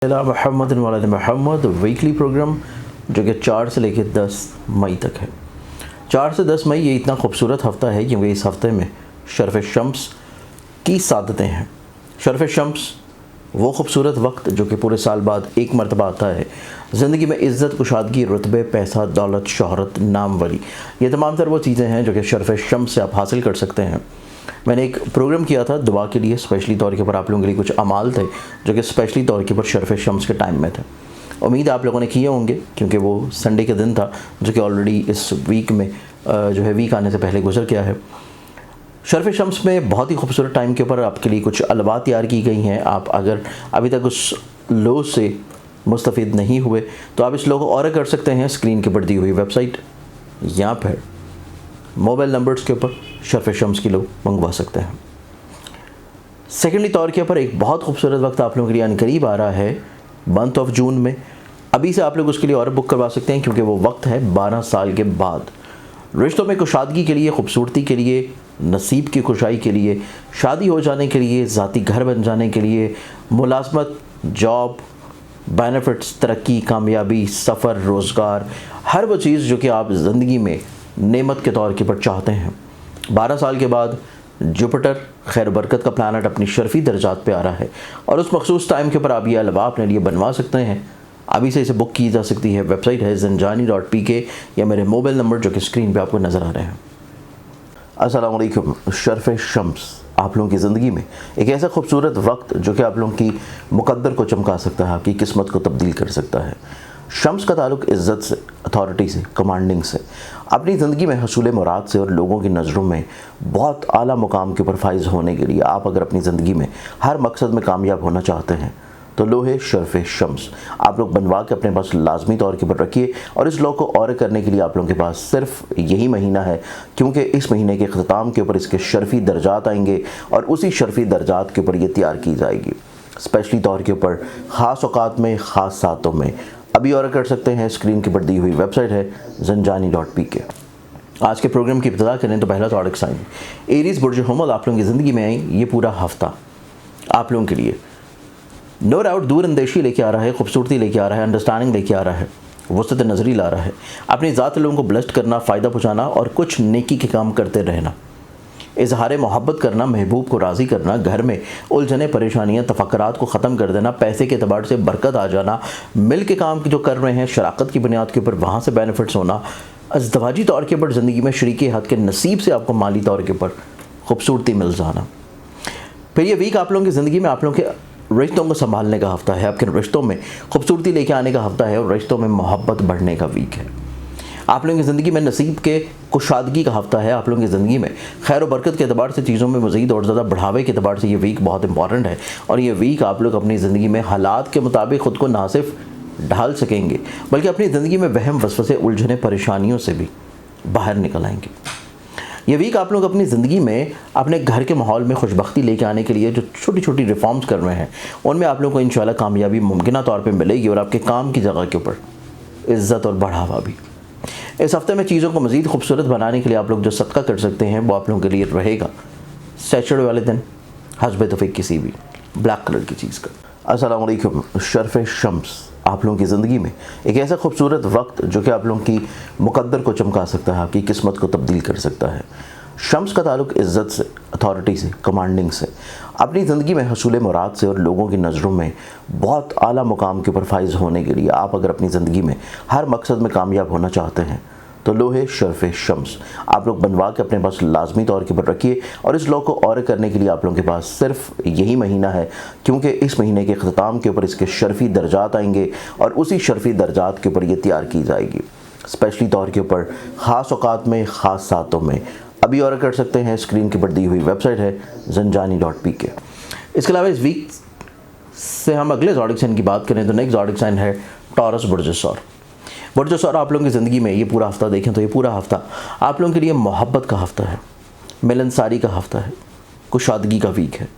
Mohammad Mohammad weekly programme जो कि 4 से लेकर 10 मई तक है। 4 से 10 मई ये इतना खूबसूरत हफ़्ता है क्योंकि इस हफ़्ते में शर्फ़ शम्स की सादतें हैं। शर्फ़ शम्स वो खूबसूरत वक्त जो कि पूरे साल बाद एक मरतबा आता है। ज़िंदगी में इज़्ज़त, कुशादगी, रुतबे, पैसा, दौलत, शोहरत, नाम वाली ये तमाम तर वो चीज़ें हैं जो कि शर्फ़ शम्स से आप हासिल कर सकते हैं। मैंने एक प्रोग्राम किया था दुआ के लिए, स्पेशली तौर के ऊपर आप लोगों के लिए कुछ अमाल थे जो कि स्पेशली तौर के ऊपर शर्फ़ शम्स के टाइम में थे। उम्मीद है आप लोगों ने किए होंगे क्योंकि वो संडे के दिन था जो कि ऑलरेडी इस वीक में जो है वीक आने से पहले गुजर गया है। शर्फ़ शम्स में बहुत ही खूबसूरत टाइम के ऊपर आपके लिए कुछ अलवात तैयार की गई हैं। आप अगर अभी तक उस लो से मुस्तफ़ीद नहीं हुए तो आप इस लो को ऑर्डर कर सकते हैं स्क्रीन के ऊपर दी हुई वेबसाइट या फिर मोबाइल नंबर्स के ऊपर शर्फ़ शम्स की लोग मंगवा सकते हैं। सेकेंडली तौर के ऊपर एक बहुत खूबसूरत वक्त आप लोगों के लिए अनकरीब आ रहा है मंथ ऑफ जून में। अभी से आप लोग उसके लिए और बुक करवा सकते हैं क्योंकि वो वक्त है 12 साल के बाद। रिश्तों में कुशादगी के लिए, खूबसूरती के लिए, नसीब की खुशाई के लिए, शादी हो जाने के लिए, ज़ाती घर बन जाने के लिए, मुलाजमत, जॉब, बेनिफिट्स, तरक्की, कामयाबी, सफ़र, रोज़गार, हर वो चीज़ जो कि आप ज़िंदगी में नेमत के तौर के पर चाहते हैं। 12 साल के बाद जुपिटर खैर बरकत का प्लानट अपनी शर्फी दर्जात पे आ रहा है और उस मखसूस टाइम के ऊपर आप ये अलवा अपने लिए बनवा सकते हैं। अभी से इसे बुक की जा सकती है। वेबसाइट है zanjani.pk या मेरे मोबाइल नंबर जो कि स्क्रीन पे आपको नज़र आ रहे हैं। अस्सलाम वालेकुम। शर्फ़ शम्स आप लोगों की ज़िंदगी में एक ऐसा खूबसूरत वक्त जो कि आप लोगों की मुकद्दर को चमका सकता है, आपकी किस्मत को तब्दील कर सकता है। शम्स का ताल्लुक़ इज़्ज़त से, अथॉरिटी से, कमांडिंग से, अपनी ज़िंदगी में हसूल मुराद से और लोगों की नज़रों में बहुत आला मुकाम के ऊपर फाइज होने के लिए आप अगर अपनी ज़िंदगी में हर मकसद में कामयाब होना चाहते हैं तो लोहे शर्फ़ शम्स आप लोग बनवा के अपने पास लाजमी तौर के ऊपर रखिए। और इस लो को और करने के लिए आप लोगों के पास सिर्फ यही महीना है क्योंकि इस महीने के अख्ताम के ऊपर इसके शर्फ़ी दर्जात आएंगे और उसी शर्फ़ी दर्जात के ऊपर ये तैयार की जाएगी स्पेशली तौर के ऊपर ख़ास औकात में, ख़ास सातों में। अभी ऑर्डर कर सकते हैं। स्क्रीन के ऊपर दी हुई वेबसाइट है zanjani.pk। आज के प्रोग्राम की इब्तिदा करें तो पहला ज़ोडिक साइन एरीज़ बुर्ज हमल आप लोगों की ज़िंदगी में आई। ये पूरा हफ्ता आप लोगों के लिए नो डाउट दूर अंदेशी लेके आ रहा है, खूबसूरती लेके आ रहा है, अंडरस्टैंडिंग लेके आ रहा है, वसत नज़री ला रहा है। अपनी ज़ात लोगों को ब्लेस्ड करना, फ़ायदा पहुँचाना और कुछ नेकी के काम करते रहना, इजहार मोहब्बत करना, महबूब को राज़ी करना, घर में उलझने, परेशानियाँ, तफक्कुरात को ख़त्म कर देना, पैसे के अतबार से बरकत आ जाना, मिल के काम जो कर रहे हैं शराकत की बुनियाद के ऊपर वहाँ से बेनिफिट्स होना, अज़दवाजी तौर के ऊपर ज़िंदगी में शरीके हद के नसीब से आपको माली तौर के ऊपर खूबसूरती मिल जाना। फिर ये वीक आप लोगों की ज़िंदगी में आप लोगों के रिश्तों को संभालने का हफ़्ता है, आपके रिश्तों में खूबसूरती लेके आने का हफ़्ता है और रिश्तों में मोहब्बत बढ़ने का वीक है। आप लोगों की ज़िंदगी में नसीब के कुशादगी का हफ़्ता है। आप लोगों की ज़िंदगी में खैर व बरकत के अतबार से चीज़ों में मज़ीद और ज़्यादा बढ़ावे के अतबार से ये वीक बहुत इंपॉर्टेंट है और ये वीक आप लोग अपनी ज़िंदगी में हालात के मुताबिक ख़ुद को ना सिर्फ ढाल सकेंगे बल्कि अपनी ज़िंदगी में वहम, वसवसे, उलझने, परेशानियों से भी बाहर निकल आएंगे। ये वीक आप लोग अपनी ज़िंदगी में अपने घर के माहौल में खुशबख्ती लेके आने के लिए जो छोटी छोटी रिफॉर्म्स कर रहे हैं उनमें आप लोगों को इंशाल्लाह कामयाबी मुमकिन तौर पर मिलेगी और आपके काम की जगह के ऊपर इज़्ज़त और बढ़ावा भी। इस हफ्ते में चीज़ों को मज़ीद खूबसूरत बनाने के लिए आप लोग जो सदका कर सकते हैं वो आप लोगों के लिए रहेगा सैटरडे वाले दिन हस्ब तौफीक किसी भी ब्लैक कलर की चीज़ का। अस्सलाम वालेकुम। शर्फ़ शम्स आप लोगों की ज़िंदगी में एक ऐसा खूबसूरत वक्त जो कि आप लोगों की मुकद्दर को चमका सकता है, आपकी किस्मत को तब्दील कर सकता है। शम्स का ताल्लुक़ इज़्ज़त से, अथॉरिटी से, कमांडिंग से, अपनी ज़िंदगी में हसूल मुराद से और लोगों की नज़रों में बहुत आला मुकाम के ऊपर फाइज होने के लिए आप अगर अपनी ज़िंदगी में हर मकसद में कामयाब होना चाहते हैं तो लोहे शर्फ़ शम्स आप लोग बनवा के अपने पास लाजमी तौर के ऊपर रखिए। और इस लो को और करने के लिए आप लोगों के पास सिर्फ यही महीना है क्योंकि इस महीने के अख्ताम के ऊपर इसके शर्फ़ी दर्जात आएंगे और उसी शर्फ़ी दर्जात के ऊपर ये तैयार की जाएगी स्पेशली तौर के ऊपर ख़ास औकात में, ख़ास सातों में। अभी ऑर्डर कर सकते हैं। स्क्रीन के ऊपर दी हुई वेबसाइट है zanjani.pk। इसके अलावा इस वीक से हम अगले ज़ोडिक साइन की बात करें तो नेक्स्ट ज़ोडिक साइन है टॉरस बुर्ज सौर। बुर्ज सौर आप लोगों की ज़िंदगी में ये पूरा हफ्ता देखें तो ये पूरा हफ्ता आप लोगों के लिए मोहब्बत का हफ्ता है, मिलनसारी का हफ्ता है, कुशादगी का वीक है।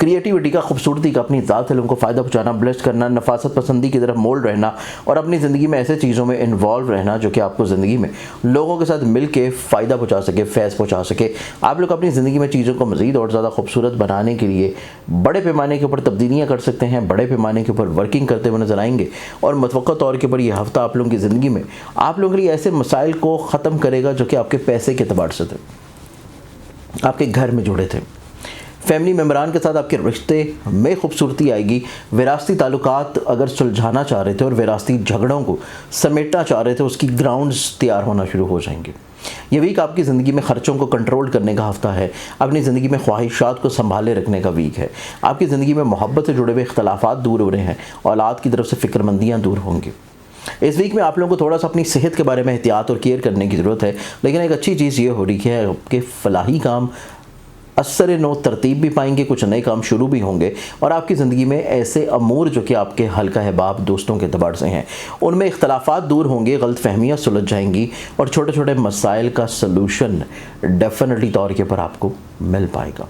क्रिएटिविटी का, खूबसूरती का, अपनी ज़ात से लोगों को फ़ायदा पहुँचाना, ब्लेस्ड करना, नफासत पसंदी की तरफ मोल्ड रहना और अपनी ज़िंदगी में ऐसे चीज़ों में इन्वॉल्व रहना जो कि आपको ज़िंदगी में लोगों के साथ मिल के फ़ायदा पहुँचा सके, फैज़ पहुँचा सके। आप लोग अपनी ज़िंदगी में चीज़ों को मज़ीद और ज़्यादा खूबसूरत बनाने के लिए बड़े पैमाने के ऊपर तब्दीलियाँ कर सकते हैं, बड़े पैमाने के ऊपर वर्किंग करते हुए नजर आएंगे। और मुतवक्का तौर के ऊपर यह हफ़्ता आप लोगों की ज़िंदगी में आप लोगों के लिए ऐसे मसाइल को ख़त्म करेगा जो कि आपके पैसे के एतबार से थे, आपके घर में जुड़े थे, फैमिली मेम्बरान के साथ आपके रिश्ते में खूबसूरती आएगी। विरासती ताल्लुकात अगर सुलझाना चाह रहे थे और विरासती झगड़ों को समेटना चाह रहे थे, उसकी ग्राउंड्स तैयार होना शुरू हो जाएंगे। ये वीक आपकी ज़िंदगी में ख़र्चों को कंट्रोल करने का हफ्ता है, अपनी ज़िंदगी में ख्वाहिशात को संभाले रखने का वीक है। आपकी ज़िंदगी में मोहब्बत से जुड़े हुए इख्तलाफात दूर हो रहे हैं, औलाद की तरफ से फ़िक्रमंदियाँ दूर होंगी। इस वीक में आप लोगों को थोड़ा सा अपनी सेहत के बारे में एहतियात और केयर करने की ज़रूरत है, लेकिन एक अच्छी चीज़ ये हो रही है कि फलाही काम असर नो तरतीब भी पाएंगे, कुछ नए काम शुरू भी होंगे और आपकी ज़िंदगी में ऐसे अमूर जो कि आपके हल्का अहबाब दोस्तों के अतबार से हैं, उनमें इख्तलाफात दूर होंगे, गलत फहमियाँ सुलझ जाएंगी और छोटे छोटे मसाइल का सलूशन डेफिनेटली तौर के पर आपको मिल पाएगा।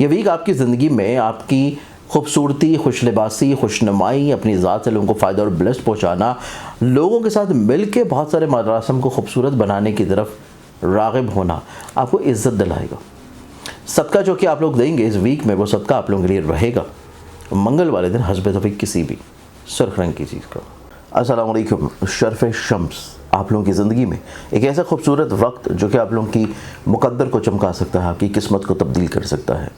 ये वीक आपकी ज़िंदगी में आपकी खूबसूरती, खुश लिबासी, खुशनुमाई, अपनी ज़ात से लोगों को फ़ायदा और ब्लेस्ड पहुँचाना, लोगों के साथ मिल के बहुत सारे मरासम को खूबसूरत बनाने की तरफ राग़िब होना आपको इज़्ज़त दिलाएगा। सदका जो कि आप लोग देंगे इस वीक में, वो सदका आप लोगों के लिए रहेगा मंगल वाले दिन हस्ब तौफीक किसी भी सुर्ख रंग की चीज़ का। अस्सलाम वालेकुम। शर्फ़ शम्स आप लोगों की ज़िंदगी में एक ऐसा खूबसूरत वक्त जो कि आप लोगों की मुकद्दर को चमका सकता है, आपकी किस्मत को तब्दील कर सकता है।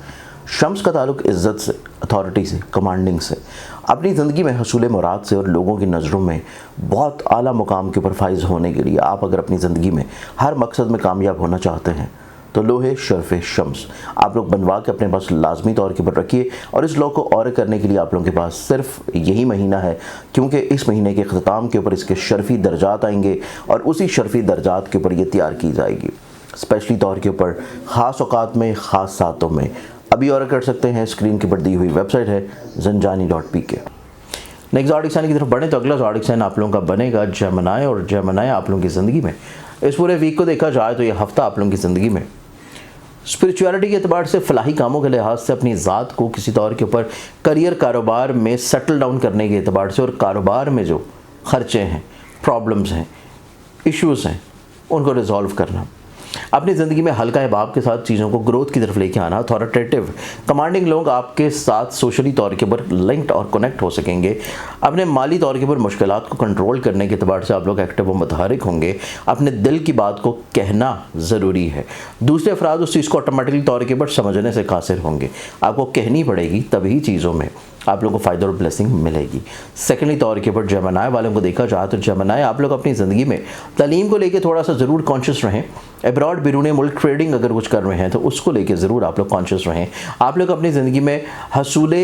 शम्स का ताल्लुक इज़्ज़त से, अथॉरिटी से, कमांडिंग से, अपनी ज़िंदगी में हसूल मुराद से और लोगों की नज़रों में बहुत आला मुकाम के ऊपर फाइज़ होने के लिए आप अगर अपनी ज़िंदगी में हर मकसद में कामयाब होना चाहते हैं तो लोहे शर्फ़ शम्स आप लोग बनवा के अपने पास लाजमी तौर के ऊपर रखिए। और इस लोग को और करने के लिए आप लोगों के पास सिर्फ यही महीना है, क्योंकि इस महीने के अख्ताम के ऊपर इसके शर्फ़ी दर्जात आएंगे और उसी शर्फ़ी दर्जात के ऊपर ये तैयार की जाएगी स्पेशली तौर के ऊपर ख़ास औकात में, ख़ास सातों में। अभी और कर सकते हैं, स्क्रीन के ऊपर दी हुई वेबसाइट है zanjani.pk। नेक्स्ट ज़ोडिक साइन की तरफ बढ़े तो अगला ज़ोडिक साइन आप लोगों का बनेगा जेमिनी। और जेमिनी आप लोगों की ज़िंदगी में इस पूरे वीक को देखा जाए तो ये हफ़्ता आप लोगों की ज़िंदगी में स्पिरिचुअलिटी के अतबार से, फलाही कामों के लिहाज से, अपनी ज़ात को किसी तौर के ऊपर करियर कारोबार में सेटल डाउन करने के अतबार से और कारोबार में जो खर्चे हैं, प्रॉब्लम्स हैं, इश्यूज़ हैं, उनको रिजॉल्व करना, अपनी ज़िंदगी में हल्का अहबाब के साथ चीज़ों को ग्रोथ की तरफ लेके आना। अथॉरिटेटिव कमांडिंग लोग आपके साथ सोशली तौर के ऊपर लिंक्ड और कनेक्ट हो सकेंगे। अपने माली तौर के ऊपर मुश्किलात को कंट्रोल करने के अतबार से आप लोग एक्टिव व मुतहरिक होंगे। अपने दिल की बात को कहना ज़रूरी है, दूसरे अफराद उस चीज़ को ऑटोमेटिकली तौर के ऊपर समझने से कासिर होंगे। आपको कहनी पड़ेगी, तभी चीज़ों में आप लोगों को फ़ायदा और ब्लेसिंग मिलेगी। सेकेंडली तौर के ऊपर जेमिनी वालों को देखा जाए तो जेमिनी आप लोग अपनी ज़िंदगी में तालीम को लेके थोड़ा सा ज़रूर कॉन्शियस रहें। एब्रॉड बिरून मुल्क ट्रेडिंग अगर कुछ कर रहे हैं तो उसको लेके ज़रूर आप लोग कॉन्शियस रहें। आप लोग अपनी ज़िंदगी में हसूले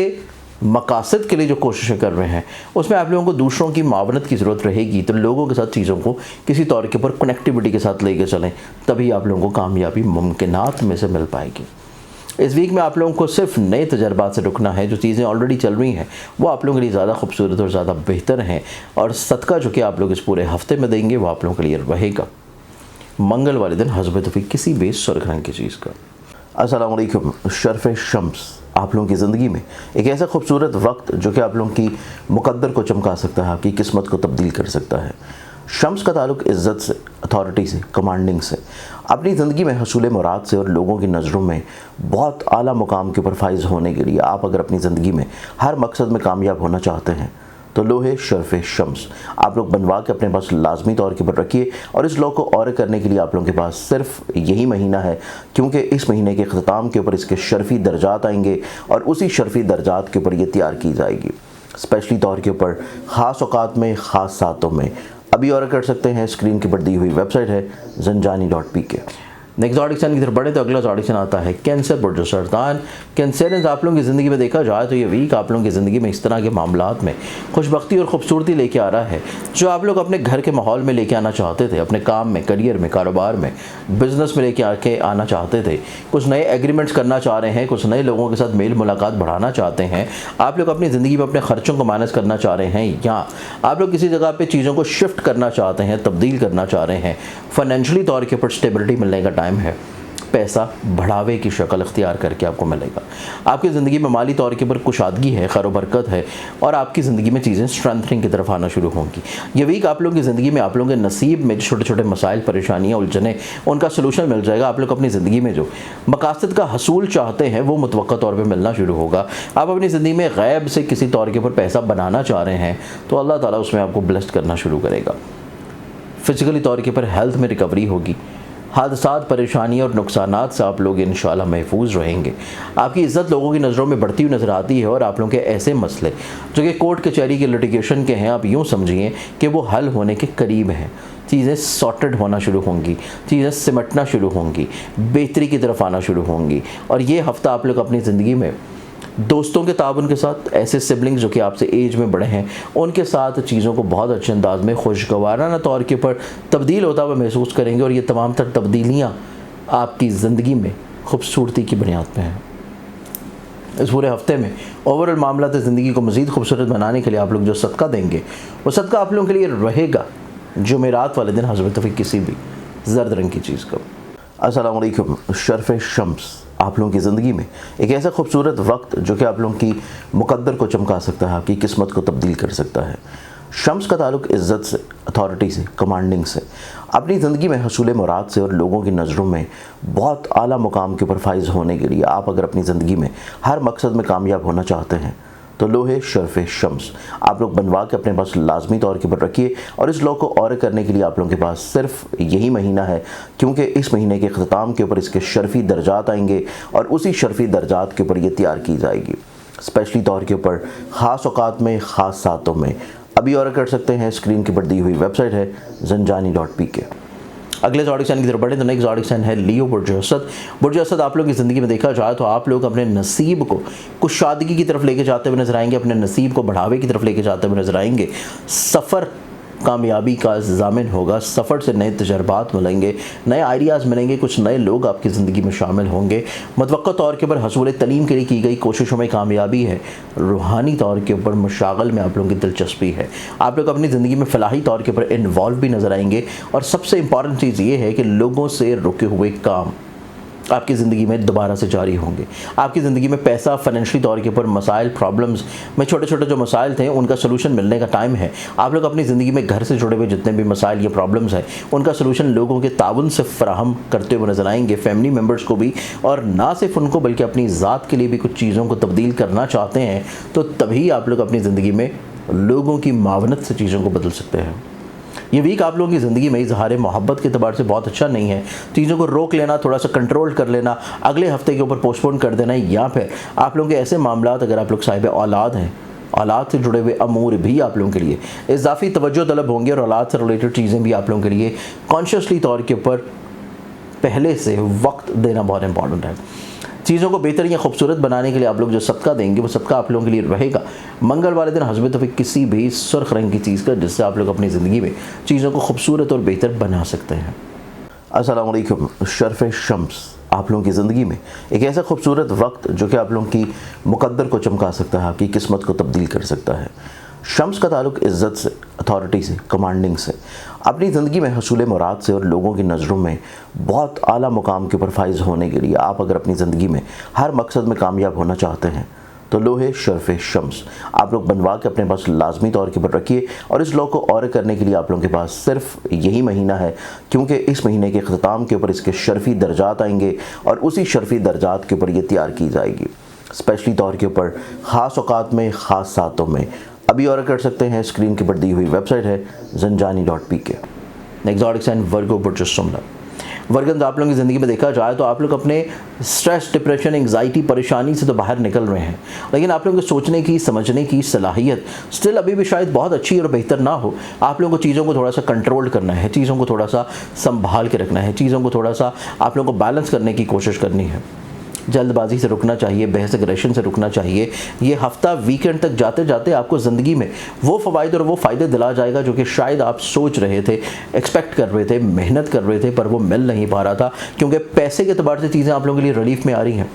मकासद के लिए जो कोशिशें कर रहे हैं उसमें आप लोगों को दूसरों की मावनत की ज़रूरत रहेगी, तो लोगों के साथ चीज़ों को किसी तौर के ऊपर कनेक्टिविटी के साथ लेके चलें, तभी आप लोगों को कामयाबी मुमकिनात में से मिल पाएगी। इस वीक में आप लोगों को सिर्फ नए तजर्बात से रुकना है। जो चीज़ें ऑलरेडी चल रही हैं वो आप लोगों के लिए ज़्यादा खूबसूरत और ज़्यादा बेहतर हैं और सदका जो कि आप लोग इस पूरे हफ्ते में देंगे वो आप लोगों के लिए रहेगा मंगल वाले दिन हस्ब तौफीक किसी भी सुर्ख रंग की चीज़ का। अस्सलाम वालेकुम। शर्फ़ शम्स आप लोगों की ज़िंदगी में एक ऐसा खूबसूरत वक्त जो कि आप लोगों की मुकद्दर को चमका सकता है, आपकी किस्मत को तब्दील कर सकता है। शम्स का ताल्लुक इज़्ज़त से, अथॉरिटी से, कमांडिंग से, अपनी ज़िंदगी में हसूल मुराद से और लोगों की नज़रों में बहुत आला मुकाम के ऊपर फाइज़ होने के लिए आप अगर अपनी ज़िंदगी में हर मकसद में कामयाब होना चाहते हैं तो लोहे शर्फ़ शम्स आप लोग बनवा के अपने पास लाजमी तौर के ऊपर रखिए। और इस लोग को और करने के लिए आप लोगों के पास सिर्फ यही महीना है, क्योंकि इस महीने के अख्ताम के ऊपर इसके शर्फ़ी दर्जात आएंगे और उसी शर्फ़ी दर्जात के ऊपर ये तैयार की जाएगी स्पेशली तौर के ऊपर ख़ास औकात में, ख़ास सातों में। अभी और कर सकते हैं, स्क्रीन के ऊपर दी हुई वेबसाइट है zanjani.pk। नेक्स्ट ज़ोडिक साइन की तरफ बढ़े तो अगला ज़ोडिक साइन आता है कैंसर, बुर्ज सरतान। कैंसरियंस आप लोगों की ज़िंदगी में देखा जाए तो ये वीक आप लोगों की ज़िंदगी में इस तरह के मामलात में खुशबख्ती और ख़ूबसूरती लेके आ रहा है जो आप लोग अपने घर के माहौल में लेके आना चाहते थे, अपने काम में, करियर में, कारोबार में, बिज़नेस में लेके आके आना चाहते थे। कुछ नए एग्रीमेंट्स करना चाह रहे हैं, कुछ नए लोगों के साथ मेल मुलाकात बढ़ाना चाहते हैं। आप लोग अपनी ज़िंदगी में अपने ख़र्चों को माइनस करना चाह रहे हैं या आप लोग किसी जगह पर चीज़ों को शिफ्ट करना चाहते हैं, तब्दील करना चाह रहे हैं। फाइनेंशियली तौर के ऊपर स्टेबिलिटी मिलने का टाइम है। पैसा बढ़ावे की शक्ल अख्तियार करके आपको मिलेगा। आपकी ज़िंदगी में माली तौर के ऊपर कुशादगी है, खैर बरकत है और आपकी ज़िंदगी में चीज़ें स्ट्रेंथनिंग की तरफ आना शुरू होंगी। ये वीक आप लोगों की ज़िंदगी में आप लोगों के नसीब में छोटे छोटे मसाइल, परेशानियाँ, उलझने, उनका सलूशन मिल जाएगा। आप लोग अपनी ज़िंदगी में जो मकासद का हसूल चाहते हैं वो मुतवक्का तौर पर मिलना शुरू होगा। आप अपनी ज़िंदगी में गैब से किसी तौर के ऊपर पैसा बनाना चाह रहे हैं तो अल्लाह ताला उसमें आपको ब्लेस्ड करना शुरू करेगा। फिजिकली तौर के ऊपर हेल्थ में रिकवरी होगी। हादसात, परेशानियाँ और नुकसानात से आप लोग इंशाल्लाह महफूज रहेंगे। आपकी इज़्ज़त लोगों की नज़रों में बढ़ती हुई नज़र आती है और आप लोगों के ऐसे मसले जो कि कोर्ट कचहरी के लिटिगेशन के हैं, आप यूँ समझिए कि वो हल होने के करीब हैं। चीज़ें सॉर्टेड होना शुरू होंगी, चीज़ें सिमटना शुरू होंगी, बेहतरी की तरफ आना शुरू होंगी। और ये हफ़्ता आप लोग अपनी ज़िंदगी में दोस्तों के ताबन के साथ, ऐसे सिबलिंग्स जो कि आपसे एज में बड़े हैं, उनके साथ चीज़ों को बहुत अच्छे अंदाज में खुशगवाराना तौर के ऊपर तब्दील होता हुआ महसूस करेंगे। और ये तमाम तर तब्दीलियाँ आपकी ज़िंदगी में खूबसूरती की बुनियाद पे हैं। इस पूरे हफ्ते में ओवरऑल मामला ज़िंदगी को मज़ीद खूबसूरत बनाने के लिए आप लोग जो सदका देंगे वो सदका आप लोगों के लिए रहेगा जुमेरात वाले दिन हज़रत तौफीक किसी भी ज़र्द रंग की चीज़ का। अस्सलाम वालेकुम। शर्फ़ शम्स आप लोगों की ज़िंदगी में एक ऐसा खूबसूरत वक्त जो कि आप लोगों की मुकद्दर को चमका सकता है, आपकी किस्मत को तब्दील कर सकता है। शम्स का ताल्लुक इज़्ज़त से, अथॉरिटी से, कमांडिंग से, अपनी ज़िंदगी में हसूल मुराद से और लोगों की नज़रों में बहुत आला मुकाम के ऊपर फाइज होने के लिए आप अगर अपनी ज़िंदगी में हर मकसद में कामयाब होना चाहते हैं तो लोहे शर्फ़ शम्स आप लोग बनवा के अपने पास लाजमी तौर के ऊपर रखिए। और इस लॉ को और करने के लिए आप लोगों के पास सिर्फ यही महीना है, क्योंकि इस महीने के अख्ताम के ऊपर इसके शर्फ़ी दर्जात आएंगे और उसी शर्फ़ी दर्जात के ऊपर ये तैयार की जाएगी स्पेशली तौर के ऊपर ख़ास औकात में, ख़ास सातों में। अभी और कर सकते हैं, स्क्रीन के ऊपर दी हुई वेबसाइट है zanjani.pk। अगले ज़ोडिक साइन की तरफ बढ़े तो नेक्स्ट ज़ोडिक साइन है लियो, बुर्ज असद। बुर्ज असद आप लोग की ज़िंदगी में देखा जाए तो आप लोग अपने नसीब को कुशादगी की तरफ लेके जाते हुए नजर आएंगे, अपने नसीब को बढ़ावे की तरफ लेके जाते हुए नजर आएंगे। सफ़र कामयाबी का ज़ामिन होगा, सफ़र से नए तजर्बात मिलेंगे, नए आइडियाज़ मिलेंगे, कुछ नए लोग आपकी ज़िंदगी में शामिल होंगे। मुतवक्का तौर के ऊपर हसूल तलीम के लिए की गई कोशिशों में कामयाबी है। रूहानी तौर के ऊपर मशागल में आप लोगों की दिलचस्पी है। आप लोग अपनी ज़िंदगी में फ़लाही तौर के ऊपर इन्वॉल्व भी नज़र आएंगे। और सबसे इंपॉर्टेंट चीज़ ये है कि लोगों से रुके हुए काम आपकी ज़िंदगी में दोबारा से जारी होंगे। आपकी ज़िंदगी में पैसा, फाइनेंशियली तौर के ऊपर मसाइल, प्रॉब्लम्स में छोटे छोटे जो मसाइल थे उनका सलूशन मिलने का टाइम है। आप लोग अपनी ज़िंदगी में घर से जुड़े हुए जितने भी मसाइल या प्रॉब्लम्स हैं उनका सलूशन लोगों के ताउन से फराहम करते हुए नजर आएंगे, फैमिली मेम्बर्स को भी। और ना सिर्फ उनको बल्कि अपनी ज़ात के लिए भी कुछ चीज़ों को तब्दील करना चाहते हैं तो तभी आप लोग अपनी ज़िंदगी में लोगों की मावनत से चीज़ों को बदल सकते हैं। ये वीक आप लोगों की ज़िंदगी में इजहार मोहब्बत के अतबार से बहुत अच्छा नहीं है। चीज़ों को रोक लेना, थोड़ा सा कंट्रोल कर लेना, अगले हफ्ते के ऊपर पोस्टपोन कर देना, या फिर आप लोगों के ऐसे मामलात, अगर आप लोग साहिब औलाद हैं, औलाद से जुड़े हुए अमूर भी आप लोगों के लिए इजाफी तवज्जो तलब होंगे और औलाद से रिलेटेड चीज़ें भी आप लोगों के लिए कॉन्शियसली तौर के ऊपर पहले से वक्त देना बहुत इंपॉर्टेंट है। चीज़ों को बेहतर या खूबसूरत बनाने के लिए आप लोग जो सदका देंगे वो सदका आप लोगों के लिए रहेगा मंगल वाले दिन हज़रत तौफीक किसी भी सुर्ख रंग की चीज़ का, जिससे आप लोग अपनी ज़िंदगी में चीज़ों को खूबसूरत और बेहतर बना सकते हैं। अस्सलाम वालेकुम। शर्फ़ शम्स आप लोगों की ज़िंदगी में एक ऐसा खूबसूरत वक्त जो कि आप लोगों की मुकद्दर को चमका सकता है, आपकी किस्मत को तब्दील कर सकता है। शम्स का ताल्लुक इज़्ज़त से, अथॉरिटी से, कमांडिंग से, अपनी ज़िंदगी में हसूल मुराद से और लोगों की नज़रों में बहुत आला मुकाम के ऊपर फाइज होने के लिए आप अगर अपनी ज़िंदगी में हर मकसद में कामयाब होना चाहते हैं तो लोहे शर्फ़ शम्स आप लोग बनवा के अपने पास लाजमी तौर के ऊपर रखिए। और इस लॉ को और करने के लिए आप लोगों के पास सिर्फ यही महीना है, क्योंकि इस महीने के अख्ताम के ऊपर इसके शर्फ़ी दर्जात आएंगे और उसी शर्फ़ी दर्जात के ऊपर ये तैयार की जाएगी स्पेशली तौर के ऊपर ख़ास औकात में, ख़ास सातों में। अभी और कर सकते हैं, स्क्रीन के ऊपर दी हुई वेबसाइट है zanjani.pk। नेक्स्ट ज़ोडिक साइन वर्गो, बुर्ज सुमरा। वर्गन आप लोगों की ज़िंदगी में देखा जाए तो आप लोग अपने स्ट्रेस, डिप्रेशन, एंग्जाइटी, परेशानी से तो बाहर निकल रहे हैं, लेकिन आप लोगों को सोचने की, समझने की सलाहियत स्टिल अभी भी शायद बहुत अच्छी और बेहतर ना हो। आप लोगों को चीज़ों को थोड़ा सा कंट्रोल करना है, चीज़ों को थोड़ा सा संभाल के रखना है, चीज़ों को थोड़ा सा आप लोगों को बैलेंस करने की कोशिश करनी है। जल्दबाजी से रुकना चाहिए, बहस अग्रेशन से रुकना चाहिए। ये हफ्ता वीकेंड तक जाते जाते आपको ज़िंदगी में वो फ़वाइद और वो फ़ायदे दिला जाएगा जो कि शायद आप सोच रहे थे, एक्सपेक्ट कर रहे थे, मेहनत कर रहे थे, पर वो मिल नहीं पा रहा था, क्योंकि पैसे के अतबार से चीज़ें आप लोगों के लिए रिलीफ में आ रही हैं।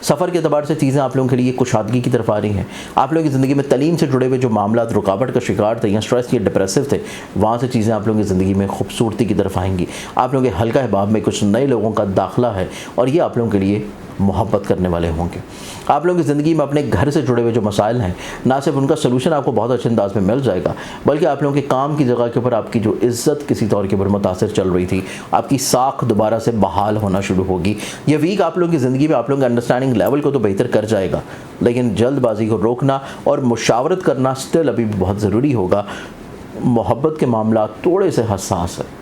सफ़र के अतबार से चीज़ें आप लोगों के लिए कुशादगी की तरफ आ रही हैं। आप लोगों की ज़िंदगी में तलीम से जुड़े हुए जो मामला रुकावट का शिकार थे या स्ट्रेस या डिप्रेसिव थे, वहाँ से चीज़ें आप लोगों की ज़िंदगी में खूबसूरती की तरफ आएंगी। आप लोगों के हल्का हिबाब में कुछ नए लोगों का दाखिला है और ये आप लोगों के लिए मोहब्बत करने वाले होंगे। आप लोगों की ज़िंदगी में अपने घर से जुड़े हुए जो मसाइल हैं, ना सिर्फ उनका सलूशन आपको बहुत अच्छे अंदाज में मिल जाएगा, बल्कि आप लोगों के काम की जगह के ऊपर आपकी जो इज़्ज़त किसी तौर के ऊपर मुतासिर चल रही थी, आपकी साख दोबारा से बहाल होना शुरू होगी। ये वीक आप लोगों की ज़िंदगी में आप लोगों के अंडरस्टैंडिंग लेवल को तो बेहतर कर जाएगा, लेकिन जल्दबाजी को रोकना और मुशावरत करना स्टिल अभी भी बहुत ज़रूरी होगा। मोहब्बत के मामला थोड़े से हसास है।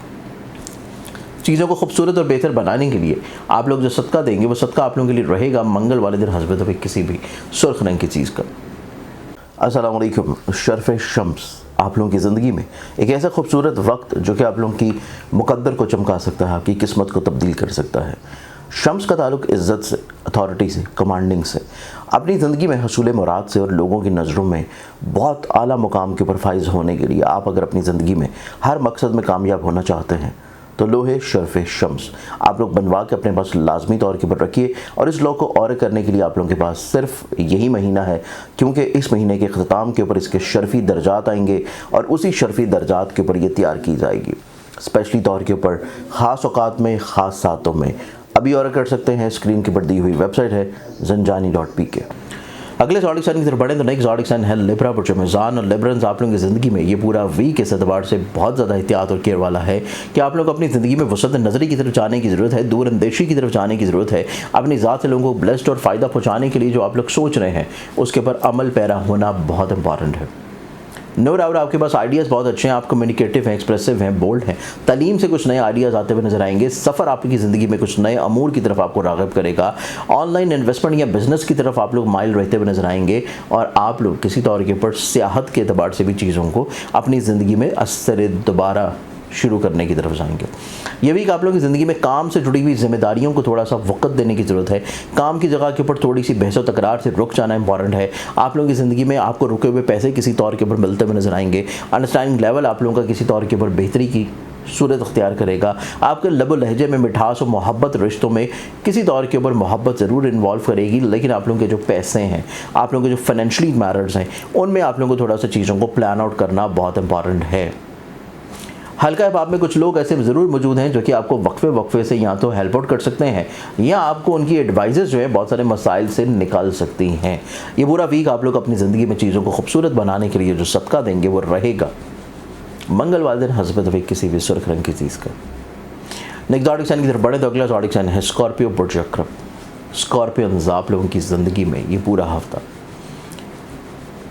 चीज़ों को खूबसूरत और बेहतर बनाने के लिए आप लोग जो सदका देंगे वो सदका आप लोगों के लिए रहेगा मंगल वाले दिन हस्बत हुए किसी भी सुर्ख रंग की चीज़ का। अस्सलाम वालेकुम। शर्फ शम्स आप लोगों की ज़िंदगी में एक ऐसा खूबसूरत वक्त जो कि आप लोगों की मुकद्दर को चमका सकता है, आपकी किस्मत को तब्दील कर सकता है। शम्स का ताल्लुक इज़्ज़त से, अथॉरिटी से, कमांडिंग से, अपनी ज़िंदगी में हसूल मुराद से और लोगों की नज़रों में बहुत आला मुकाम के ऊपर फाइज होने के लिए आप अगर अपनी ज़िंदगी में हर मकसद में कामयाब होना चाहते हैं तो लोहे शर्फ शम्स आप लोग बनवा के अपने पास लाजमी तौर के ऊपर रखिए। और इस लॉ को और करने के लिए आप लोगों के पास सिर्फ यही महीना है, क्योंकि इस महीने के अख्ताम के ऊपर इसके शर्फी दर्जात आएंगे और उसी शर्फी दर्जात के ऊपर ये तैयार की जाएगी स्पेशली तौर के ऊपर ख़ास औकात में, ख़ास सातों में। अभी और कर सकते हैं, स्क्रीन के ऊपर दी हुई वेबसाइट है zanjani.pk। अगले ज़ोडिक साइन की तरफ बढ़ें तो नेक्स्ट ज़ोडिक साइन है लिब्रा, जो मीज़ान और लिब्रन्स आप लोगों की ज़िंदगी में ये पूरा वीक इस एतबार से बहुत ज़्यादा एहतियात और केयर वाला है कि आप लोगों को अपनी ज़िंदगी में वसत नज़री की तरफ जाने की ज़रूरत है, दूर अंदेशी की तरफ जाने की ज़रूरत है। अपनी ज़ात से लोगों को ब्लेस्ड और फ़ायदा पहुँचाने के लिए जो आप लोग सोच रहे हैं उसके ऊपर अमल पैरा होना बहुत इंपॉर्टेंट है। नो डाउट आपके पास आइडियाज़ बहुत अच्छे हैं, आप कम्युनिकेटिव हैं, एक्सप्रेसिव हैं, बोल्ड हैं, तालीम से कुछ नए आइडियाज़ आते हुए नजर आएंगे। सफ़र आपकी ज़िंदगी में कुछ नए अमूर की तरफ आपको राग़िब करेगा। ऑनलाइन इन्वेस्टमेंट या बिज़नेस की तरफ आप लोग माइल रहते हुए नजर आएंगे और आप लोग किसी तौर के ऊपर सियाहत के अतबार से भी चीज़ों को अपनी ज़िंदगी में असर दोबारा शुरू करने की तरफ जाएंगे। ये वीक आप लोगों की ज़िंदगी में काम से जुड़ी हुई जिम्मेदारियों को थोड़ा सा वक्त देने की ज़रूरत है। काम की जगह के ऊपर थोड़ी सी बहस व तकरार से रुक जाना इंपॉर्टेंट है। आप लोगों की ज़िंदगी में आपको रुके हुए पैसे किसी तौर के ऊपर मिलते हुए नजर आएंगे। अंडरस्टैंडिंग लेवल आप लोगों का किसी तौर के ऊपर बेहतरी की सूरत अख्तियार करेगा। आपके लब लहजे में मिठास और मोहब्बत, रिश्तों में किसी तौर के ऊपर मोहब्बत ज़रूर इन्वॉल्व करेगी, लेकिन आप लोगों के जो पैसे हैं, आप लोगों के जो फाइनेंशियली मैटर्स हैं, उनमें आप लोगों को थोड़ा सा चीज़ों को प्लान आउट करना बहुत इंपॉर्टेंट है। हल्का हिबाब में कुछ लोग ऐसे ज़रूर मौजूद हैं जो कि आपको वक्फे से या तो हेल्प आउट कर सकते हैं या आपको उनकी एडवाइजेस जो है बहुत सारे मसाइल से निकाल सकती हैं। ये पूरा वीक आप लोग अपनी ज़िंदगी में चीज़ों को खूबसूरत बनाने के लिए जो सदका देंगे वो रहेगा मंगल वाले दिन हस्बत हुए किसी भी सुर्ख रंग की चीज़ का। नेक्स्ट ज़ोडिक साइन की तरफ बढ़े तो अगला ज़ोडिक साइन है स्कॉर्पियो बुर्ज अक़रब। स्कॉर्पियंस आप लोगों की ज़िंदगी में ये पूरा हफ्ता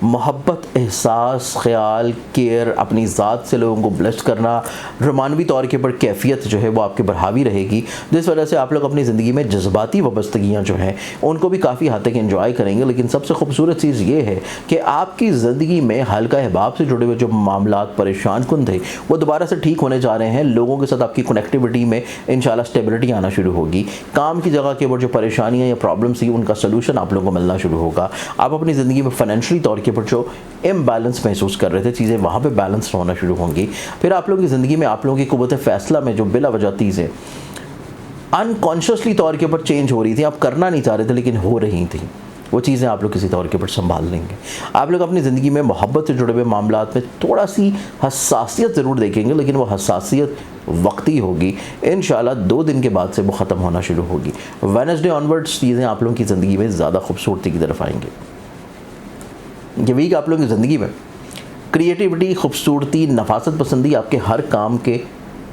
मोहब्बत, एहसास, ख्याल, केयर, अपनी ज़ात से लोगों को ब्लेस्ड करना, रोमानवी तौर के ऊपर कैफियत जो है वो आपके ऊपर हावी रहेगी, जिस वजह से आप लोग अपनी ज़िंदगी में जज्बाती वाबस्तगियाँ जो हैं उनको भी काफ़ी हद तक एंजॉय करेंगे। लेकिन सबसे खूबसूरत चीज़ ये है कि आपकी ज़िंदगी में हल्का हिबाब से जुड़े हुए जो मामला परेशान कुन थे वो दोबारा से ठीक होने जा रहे हैं। लोगों के साथ आपकी कनेक्टिविटी में इंशाल्लाह स्टेबिलिटी आना शुरू होगी। काम की जगह के ऊपर जो परेशानियाँ या प्रॉब्लम्स थी उनका सोल्यूशन आप लोगों को मिलना शुरू होगा। आप अपनी ज़िंदगी में फाइनेंशियली तौर के ऊपर जो इम्बैलेंस महसूस कर रहे थे, चीज़ें वहाँ पे बैलेंस होना शुरू होंगी। फिर आप लोगों की ज़िंदगी में आप लोगों की कुव्वत फ़ैसला में जो बिला वजह चीज़ें अनकॉन्शियसली तौर के ऊपर चेंज हो रही थी, आप करना नहीं चाह रहे थे लेकिन हो रही थी, वो चीज़ें आप लोग किसी तौर के ऊपर संभाल लेंगे। आप लोग अपनी ज़िंदगी में मोहब्बत से जुड़े हुए मामलात में थोड़ा सी हसासियत ज़रूर देखेंगे, लेकिन वो हसासियत वक्ती होगी। इंशाल्लाह 2 दिन के बाद से वो ख़त्म होना शुरू होगी। वेडनेसडे ऑनवर्ड्स चीज़ें आप लोगों की ज़िंदगी में ज़्यादा खूबसूरती की तरफ आएंगे। ये वीक आप लोगों की ज़िंदगी में क्रिएटिविटी, खूबसूरती, नफासत पसंदी आपके हर काम के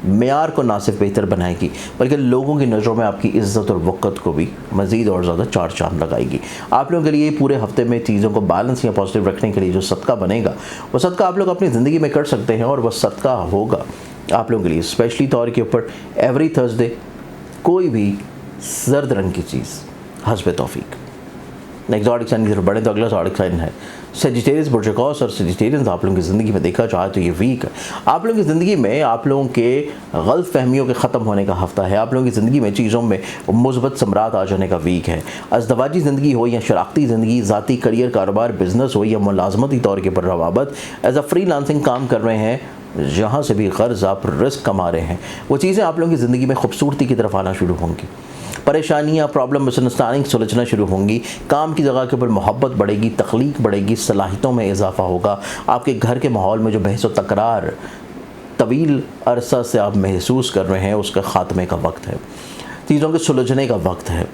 मेयार को ना सिर्फ बेहतर बनाएगी बल्कि लोगों की नज़रों में आपकी इज़्ज़त और वक़्त को भी मज़ीद और ज़्यादा चार चांद लगाएगी। आप लोगों के लिए पूरे हफ्ते में चीज़ों को बैलेंस या पॉजिटिव रखने के लिए जो सदका बनेगा वो सदका आप लोग अपनी ज़िंदगी में कर सकते हैं और वह सदका होगा आप लोगों के लिए स्पेशली तौर के ऊपर एवरी थर्सडे कोई भी जर्द रंग की चीज़ हस्ब तौफीक। नेक्स्ट ज़ोडिक साइन की तरफ बढ़े तो अगला ज़ोडिक साइन है सेजिटेरियस बुर्ज क़ौस। और सेजिटेरियंस आप लोगों की ज़िंदगी में देखा जाए तो ये वीक आप लोगों की ज़िंदगी में आप लोगों के गलत फहमियों के ख़त्म होने का हफ्ता है। आप लोगों की ज़िंदगी में चीज़ों में मुस्बत समरात आ जाने का वीक है। अज़दवाजी ज़िंदगी हो या शराख्ती ज़िंदगी, ज़ाती करियर, कारोबार, बिज़नेस हो या मुलाजमती तौर के पर रवाबत, एज अ फ्रीलांसिंग काम कर रहे हैं, जहाँ से भी गर्ज आप रिस्क कमा रहे हैं, वो चीज़ें आप लोगों की ज़िंदगी में खूबसूरती की तरफ आना शुरू होंगी। परेशानियाँ, प्रॉब्लम, मिसअंडरस्टैंडिंग सुलझना शुरू होंगी। काम की जगह के ऊपर मोहब्बत बढ़ेगी, तख्लीक बढ़ेगी, सलाहियतों में इजाफा होगा। आपके घर के माहौल में जो बहस व तकरार तवील अरसा से आप महसूस कर रहे हैं, उसका ख़ात्मे का वक्त है, चीज़ों के सुलझने का वक्त है।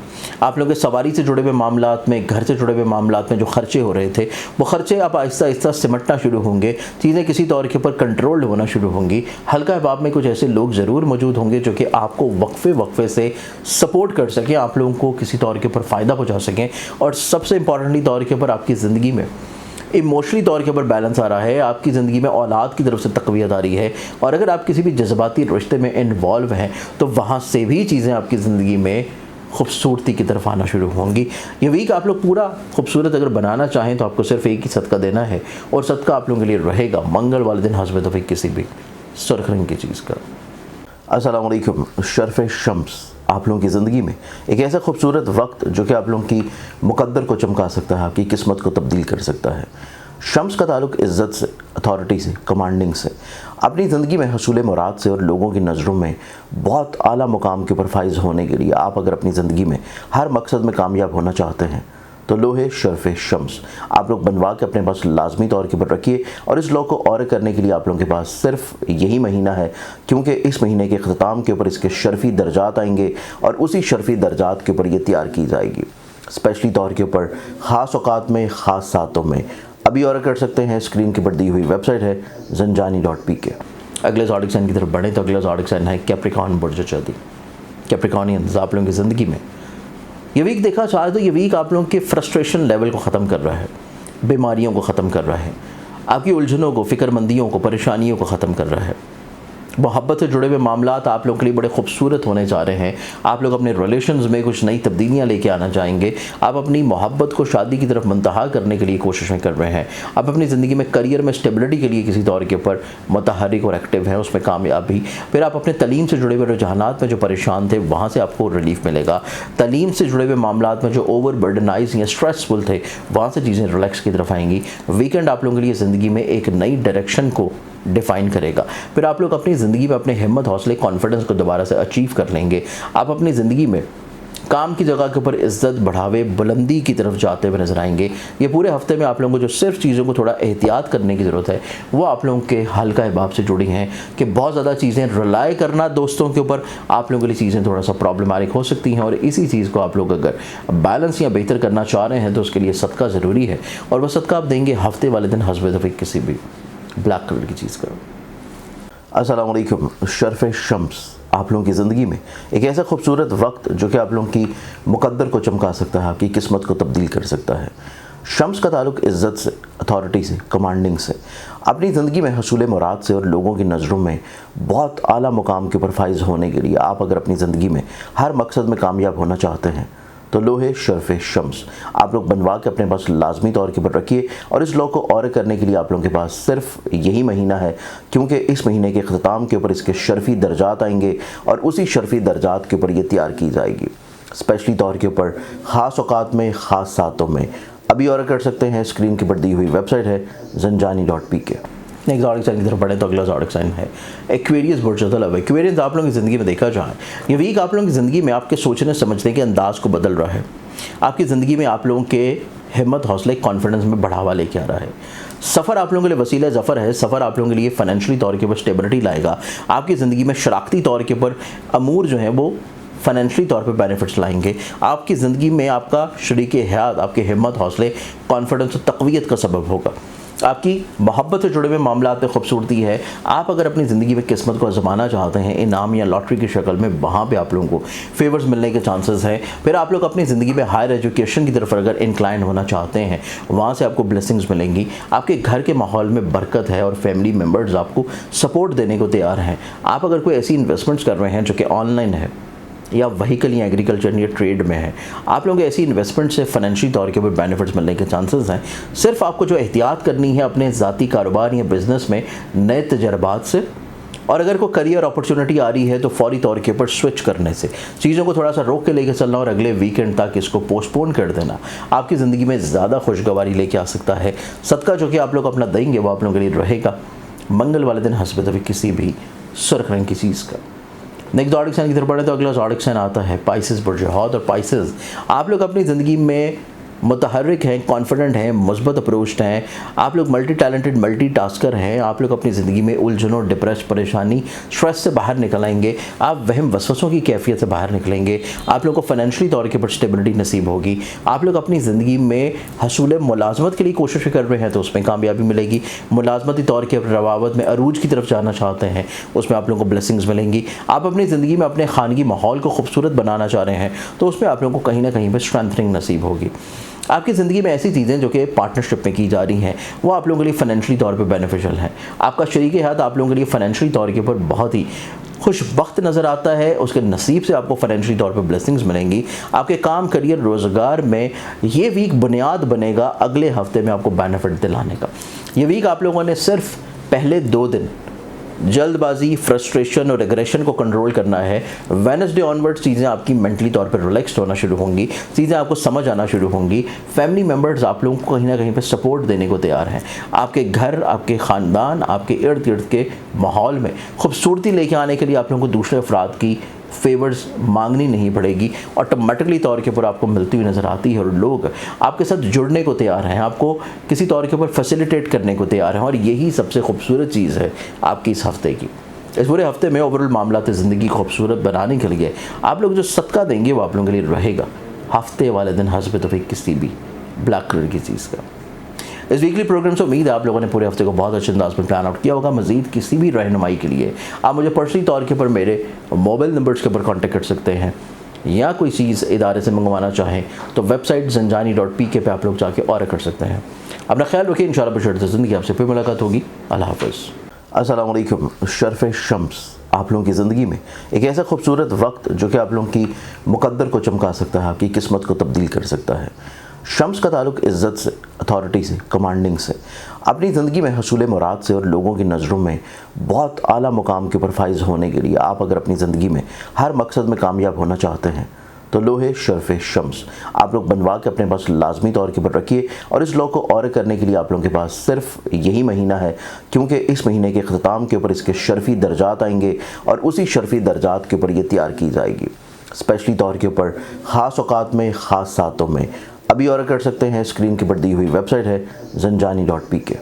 आप लोगों के सवारी से जुड़े हुए मामलात में, घर से जुड़े हुए मामलात में जो खर्चे हो रहे थे, वो खर्चे अब आहिस्ता आहिस्ता सिमटना शुरू होंगे। चीज़ें किसी तौर के ऊपर कंट्रोल्ड होना शुरू होंगी। हल्का हिसाब में कुछ ऐसे लोग ज़रूर मौजूद होंगे जो कि आपको वक्फे से सपोर्ट कर सकें, आप लोगों को किसी तौर के ऊपर फ़ायदा पहुँचा सकें। और सबसे इंपॉर्टेंटली तौर के ऊपर आपकी ज़िंदगी में इमोशनली तौर के ऊपर बैलेंस आ रहा है, आपकी ज़िंदगी में औलाद की तरफ से तक़वियत आ रही है। और अगर आप किसी भी जज्बाती रिश्ते में इन्वॉल्व हैं तो वहाँ से भी चीज़ें आपकी ज़िंदगी में खूबसूरती की तरफ आना शुरू होंगी। ये वीक आप लोग पूरा खूबसूरत अगर बनाना चाहें तो आपको सिर्फ एक ही सदका देना है, और सदका आप लोगों के लिए रहेगा मंगल वाले दिन हस्ब तौफीक किसी भी सुर्ख रंग की चीज़ का। अस्सलाम वालेकुम। शर्फ़ शम्स आप लोगों की ज़िंदगी में एक ऐसा खूबसूरत वक्त जो कि आप लोगों की मुक़द्दर को चमका सकता है, आपकी किस्मत को तब्दील कर सकता है। शम्स का ताल्लुक़ इज़्ज़त से, अथॉरिटी से, कमांडिंग से, अपनी ज़िंदगी में हसूल मुराद से और लोगों की नज़रों में बहुत आला मुकाम के ऊपर फाइज होने के लिए आप अगर अपनी ज़िंदगी में हर मकसद में कामयाब होना चाहते हैं तो लोहे शर्फ़ शम्स आप लोग बनवा के अपने पास लाजमी तौर के ऊपर रखिए। और इस लोग को और करने के लिए आप लोगों के पास सिर्फ यही महीना है, क्योंकि इस महीने के अख्ताम के ऊपर इसके शर्फ़ी दर्जात आएंगे और उसी शर्फ़ी दर्जात के ऊपर ये तैयार की जाएगी स्पेशली तौर के ऊपर ख़ास औकात में, ख़ास सातों में। अभी और कर सकते हैं, स्क्रीन के ऊपर दी हुई वेबसाइट है zanjani.pk। अगले ज़ोडिक साइन की तरफ बढ़ें तो अगला ज़ोडिक साइन है कैप्रिकॉर्न बुर्ज चौधरी। कैप्रिकॉर्नियंस आप लोगों की ज़िंदगी में ये वीक देखा चाहे तो ये वीक आप लोगों के फ्रस्ट्रेशन लेवल को ख़त्म कर रहा है, बीमारियों को ख़त्म कर रहा है, आपकी उलझनों को, फ़िक्रमंदियों को, परेशानियों को ख़त्म कर रहा है। मोहब्बत से जुड़े हुए मामलात आप लोगों के लिए बड़े खूबसूरत होने जा रहे हैं। आप लोग अपने रिलेशंस में कुछ नई तब्दीलियां लेके आना चाहेंगे। आप अपनी मोहब्बत को शादी की तरफ मुंतहा करने के लिए कोशिशें कर रहे हैं। आप अपनी ज़िंदगी में करियर में स्टेबिलिटी के लिए किसी तौर के ऊपर मुतहरिक और एक्टिव हैं, उसमें कामयाबी। फिर आप अपने तलीम से जुड़े हुए रुझानात में जो परेशान थे वहाँ से आपको रिलीफ मिलेगा। तलीम से जुड़े हुए मामलात में जो ओवर बर्डनाइज या स्ट्रेसफुल थे वहाँ से चीज़ें रिलैक्स की तरफ आएंगी। वीकेंड आप लोगों के लिए ज़िंदगी में एक नई डायरेक्शन को डिफ़ाइन करेगा। फिर आप लोग अपनी ज़िंदगी में अपने हिम्मत, हौसले, कॉन्फिडेंस को दोबारा से अचीव कर लेंगे। आप अपनी ज़िंदगी में काम की जगह के ऊपर इज़्ज़त, बढ़ावे, बुलंदी की तरफ जाते हुए नजर आएंगे। ये पूरे हफ्ते में आप लोगों को जो सिर्फ चीज़ों को थोड़ा एहतियात करने की ज़रूरत है वो आप लोगों के हल्का हिबाब से जुड़ी हैं कि बहुत ज़्यादा चीज़ें रिलाय करना दोस्तों के ऊपर आप लोगों के लिए चीज़ें थोड़ा सा प्रॉब्लमेटिक हो सकती हैं। और इसी चीज़ को आप लोग अगर बैलेंस या बेहतर करना चाह रहे हैं तो उसके लिए सदका ज़रूरी है, और वह सदका आप देंगे हफ्ते वाले दिन हस्ब तौफीक किसी भी ब्लैक कलर की चीज़ का। अस्सलाम वालेकुम। शर्फ़ शम्स आप लोगों की ज़िंदगी में एक ऐसा खूबसूरत वक्त जो कि आप लोगों की मुक़द्दर को चमका सकता है, आपकी किस्मत को तब्दील कर सकता है। शम्स का ताल्लुक़ इज़्ज़त से, अथॉरिटी से, कमांडिंग से, अपनी ज़िंदगी में हसूल मुराद से और लोगों की नज़रों में बहुत आला मुकाम के ऊपर फाइज होने के लिए आप अगर अपनी ज़िंदगी में हर मकसद में कामयाब होना चाहते हैं तो लोहे शर्फ़ शम्स आप लोग बनवा के अपने पास लाजमी तौर के ऊपर रखिए। और इस लोग को और करने के लिए आप लोगों के पास सिर्फ यही महीना है, क्योंकि इस महीने के अख्ताम के ऊपर इसके शर्फ़ी दर्जात आएंगे और उसी शर्फ़ी दर्जात के ऊपर ये तैयार की जाएगी स्पेशली तौर के ऊपर ख़ास औकात में, ख़ास सातों में। अभी और कर सकते हैं, स्क्रीन के ऊपर दी हुई वेबसाइट है zanjani.pk। नेक्स्ट ज़ोडिक साइन की तरफ बढ़े तो अगला ज़ोडिक साइन है एक्वेरियस बुर्ज तलब। एक्वेरियस आप लोगों की ज़िंदगी में देखा जाए ये वीक आप लोगों की ज़िंदगी में आपके सोचने समझने के अंदाज़ को बदल रहा है। आपकी ज़िंदगी में आप लोगों के हिम्मत, हौसले, कॉन्फिडेंस में बढ़ावा लेके आ रहा है। सफ़र आप लोगों के लिए वसीला ज़फ़र है। सफ़र आप लोगों के लिए फाइनेंशियली तौर के ऊपर स्टेबिलिटी लाएगा। आपकी ज़िंदगी में शराकती तौर के ऊपर अमूर जो है वो फाइनेंशियली तौर पे बेनिफिट्स लाएंगे। आपकी ज़िंदगी में आपका शरीके हयात आपके हिम्मत, हौसले, कॉन्फिडेंस और तक़वियत का सबब होगा। आपकी मोहब्बत से जुड़े हुए मामलात में खूबसूरती है। आप अगर अपनी ज़िंदगी में किस्मत को आजमाना चाहते हैं इनाम या लॉटरी की शक्ल में, वहाँ पे आप लोगों को फेवर्स मिलने के चांसेस हैं। फिर आप लोग अपनी ज़िंदगी में हायर एजुकेशन की तरफ अगर इंक्लाइन होना चाहते हैं वहाँ से आपको ब्लेसिंग्स मिलेंगी। आपके घर के माहौल में बरकत है और फैमिली मेम्बर्स आपको सपोर्ट देने को तैयार हैं। आप अगर कोई ऐसी इन्वेस्टमेंट्स कर रहे हैं जो कि ऑनलाइन है या व्हीकल या एग्रीकल्चर या ट्रेड में है, आप लोगों को ऐसी इन्वेस्टमेंट से फाइनेंशियल तौर के ऊपर बेनिफिट्स मिलने के चांसेस हैं। सिर्फ आपको जो एहतियात करनी है अपने ज़ाती कारोबार या बिज़नेस में नए तजर्बात से, और अगर कोई करियर अपॉर्चुनिटी आ रही है तो फौरी तौर के ऊपर स्विच करने से, चीज़ों को थोड़ा सा रोक के लेकर चलना और अगले वीकेंड तक इसको पोस्टपोन कर देना आपकी ज़िंदगी में ज़्यादा खुशगवारी लेके आ सकता है। सदका जो कि आप लोग अपना देंगे वो आप लोगों के लिए रहेगा मंगल वाले दिन हस्ब तफीक किसी भी सुर्ख रंग की चीज़ का। नेक्स्ट ज़ोडिक साइन की तरफ बढ़े तो अगला ज़ोडिक साइन आता है पाइसेस बुर्ज हौत। और पाइसेस आप लोग अपनी ज़िंदगी में मुतहर्रिक हैं, कॉन्फिडेंट हैं, मुस्बत अप्रोच्ड हैं, आप लोग मल्टी टैलेंटेड मल्टी टास्कर हैं। आप लोग अपनी ज़िंदगी में उलझनों, डिप्रेस, परेशानी, स्ट्रेस से बाहर निकल आएंगे। आप वहम वसवसों की कैफियत से बाहर निकलेंगे। आप लोग को फाइनेंशियली तौर के ऊपर स्टेबिलिटी नसीब होगी। आप लोग अपनी ज़िंदगी में हसूल मुलाजमत के लिए कोशिश कर रहे हैं तो उसमें कामयाबी मिलेगी। मुलाजमती तौर के रवावत में अरूज की तरफ जाना चाहते हैं, उसमें आप लोगों को ब्लेसिंग्स मिलेंगी। आप अपनी ज़िंदगी में अपने खानगी माहौल को खूबसूरत बनाना चाह रहे हैं तो उसमें आप लोगों को कहीं ना कहीं पर स्ट्रेंथनिंग नसीब होगी। आपकी ज़िंदगी में ऐसी चीज़ें जो कि पार्टनरशिप में की जा रही हैं वो आप लोगों के लिए फाइनेंशियली तौर पे बेनिफिशियल हैं। आपका शरीक हाथ आप लोगों के लिए फाइनेंशियली तौर के ऊपर बहुत ही खुश वक्त नज़र आता है। उसके नसीब से आपको फाइनेंशियली तौर पे ब्लेसिंग्स मिलेंगी। आपके काम, करियर, रोज़गार में ये वीक बुनियाद बनेगा अगले हफ्ते में आपको बेनिफिट दिलाने का। ये वीक आप लोगों ने सिर्फ पहले 2 दिन जल्दबाजी, फ्रस्ट्रेशन और एग्रेशन को कंट्रोल करना है। वेडनेसडे ऑनवर्ड्स चीज़ें आपकी मेंटली तौर पर रिलैक्स्ड होना शुरू होंगी, चीज़ें आपको समझ आना शुरू होंगी। फैमिली मेम्बर्स आप लोगों को कहीं ना कहीं पे सपोर्ट देने को तैयार हैं। आपके घर, आपके ख़ानदान, आपके इर्द गिर्द के माहौल में खूबसूरती लेके आने के लिए आप लोगों को दूसरे अफराद की फेवर्स मांगनी नहीं पड़ेगी। ऑटोमेटिकली तौर के ऊपर आपको मिलती हुई नज़र आती है और लोग आपके साथ जुड़ने को तैयार हैं, आपको किसी तौर के ऊपर फैसिलिटेट करने को तैयार हैं। और यही सबसे खूबसूरत चीज़ है आपकी इस हफ्ते की। इस पूरे हफ्ते में ओवरऑल मामला ज़िंदगी खूबसूरत बनाने के लिए आप लोग जो सदका देंगे वो आप लोगों के लिए रहेगा हफ्ते वाले दिन हस्ब तौफीक किसी भी ब्लैक कलर की चीज़ का। इस वीकली प्रोग्राम से उम्मीद है आप लोगों ने पूरे हफ्ते को बहुत अच्छे अंदाज में प्लान आउट किया होगा। मजीद किसी भी रहनुमाई के लिए आप मुझे पर्सनली तौर के ऊपर मेरे मोबाइल नंबर्स के ऊपर कॉन्टेक्ट कर सकते हैं, या कोई चीज़ इदारे से मंगवाना चाहें तो वेबसाइट zanjani.pk पे आप लोग जाके ऑर्डर कर सकते हैं। अपना ख्याल रखिए, इंशाल्लाह बशर्ते ज़िंदगी आपसे फिर मुलाकात होगी। अल्लाह हाफ़िज़। अस्सलाम वालेकुम। शर्फ़ शम्स आप लोगों की ज़िंदगी में एक ऐसा खूबसूरत वक्त जो कि आप लोगों की मुकद्दर को चमका सकता है, आपकी किस्मत को तब्दील कर सकता है। शम्स का ताल्लुक़ इज़्ज़त से, अथॉरिटी से, कमांडिंग से, अपनी ज़िंदगी में हसूल मुराद से और लोगों की नज़रों में बहुत आला मुकाम के ऊपर फाइज होने के लिए आप अगर अपनी ज़िंदगी में हर मकसद में कामयाब होना चाहते हैं तो लोहे शर्फ़ शम्स आप लोग बनवा के अपने पास लाजमी तौर के ऊपर रखिए। और इस लॉ को और करने के लिए आप लोगों के पास सिर्फ यही महीना है, क्योंकि इस महीने के अख्ताम के ऊपर इसके शर्फ़ी दर्जात आएंगे और उसी शर्फ़ी दर्जात के ऊपर ये तैयार की जाएगी स्पेशली तौर के ऊपर ख़ास औकात में, ख़ास सातों में। अभी ऑर्डर कर सकते हैं, स्क्रीन के ऊपर दी हुई वेबसाइट है zanjani.pk।